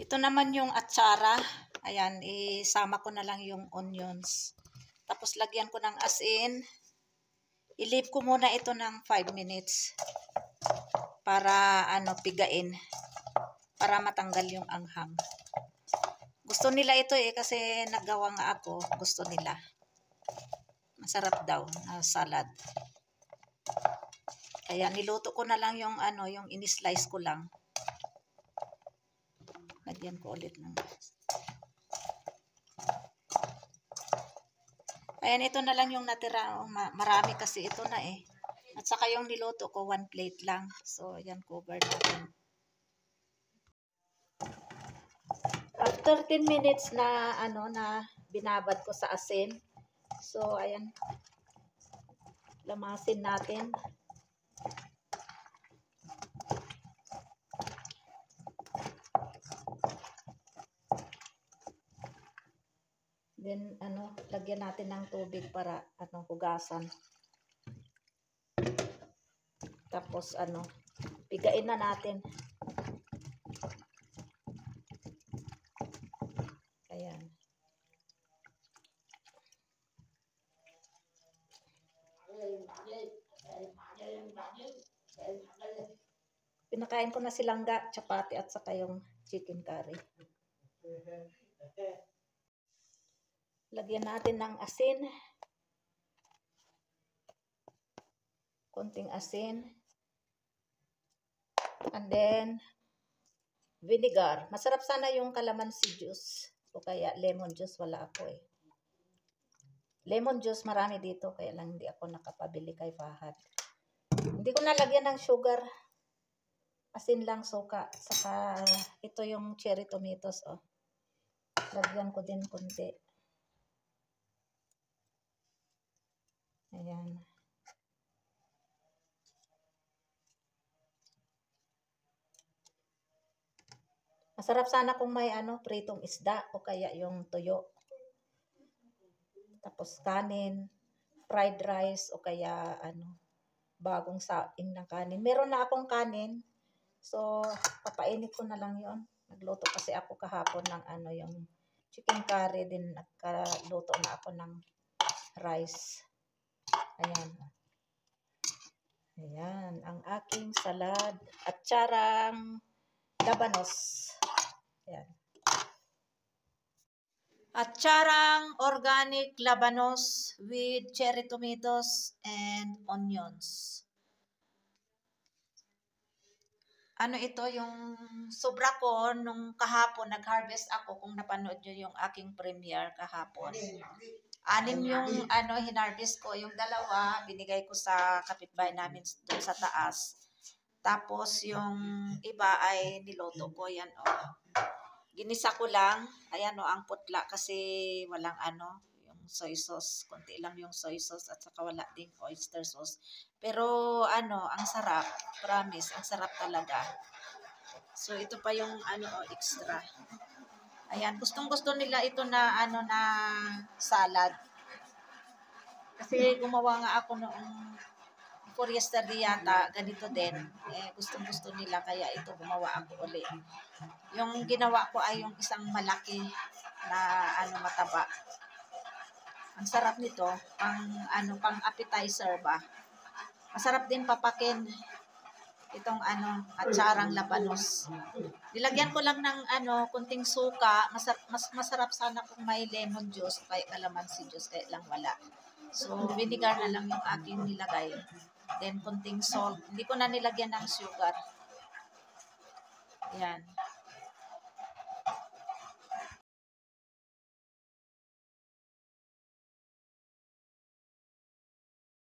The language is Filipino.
Ito naman yung atsara. Ayan, isama ko na lang yung onions. Tapos lagyan ko ng asin. I-leave ko muna ito ng 5 minutes. Para pigain. Para matanggal yung anghang. Gusto nila ito kasi naggawa nga ako. Gusto nila. Masarap daw na salad. Kaya niluto ko na lang yung yung in-slice ko lang. Lagyan ko ulit ng. Ayan, ito na lang yung natira. Marami kasi ito na At saka yung niluto ko, 1 plate lang. So, ayan, cover natin. After 10 minutes na, na binabad ko sa asin. So, ayan. Lamasin natin. Then, lagyan natin ng tubig para, hugasan. Tapos, pigain na natin. Ayan. Pinakain ko na si Langga, chapati at saka yung chicken curry. Lagyan natin ng asin. Konting asin. And then, vinegar. Masarap sana yung calamansi juice. O kaya lemon juice. Wala ako Lemon juice marami dito. Kaya lang hindi ako nakapabili kay Fahad. Hindi ko nalagyan ng sugar. Asin lang, suka. Saka ito yung cherry tomatoes. Lagyan ko din konti. Ayan. Masarap sana kung may pritong isda o kaya yung tuyo. Tapos kanin, fried rice o kaya bagong saing ng kanin. Meron na akong kanin. So, papainit ko na lang 'yon. Nagluto kasi ako kahapon ng yung chicken curry, din nagkaluto na ako ng rice. Ayan. Ayan, ang aking salad at charang labanos. Ayan. At charang organic labanos with cherry tomatoes and onions. Ito yung sobra ko nung kahapon, nag-harvest ako, kung napanood nyo yung aking premiere kahapon. 6 yung hinarvest ko, yung 2 binigay ko sa kapitbahay namin doon sa taas. Tapos yung iba ay niloto ko, yan Ginisa ko lang, ayan ang putla kasi walang yung soy sauce, konti lang yung soy sauce at saka wala ding oyster sauce. Pero ang sarap, promise, ang sarap talaga. So ito pa yung extra. Ayan, gustong-gusto nila ito na na salad. Kasi gumawa nga ako noong for yesterday yata, ganito din. Gustong-gusto nila kaya ito gumawa ako uli. Yung ginawa ko ay yung isang malaki na mataba. Ang sarap nito, pang appetizer ba. Masarap din papakin itong atsarang labanos. Nilagyan ko lang ng kunting suka. Mas masarap sana kung may lemon juice o kaya calamansi juice, kaya lang wala. So vinegar na lang yung aking nilagay. Then kunting salt. Hindi ko na nilagyan ng sugar. Yan.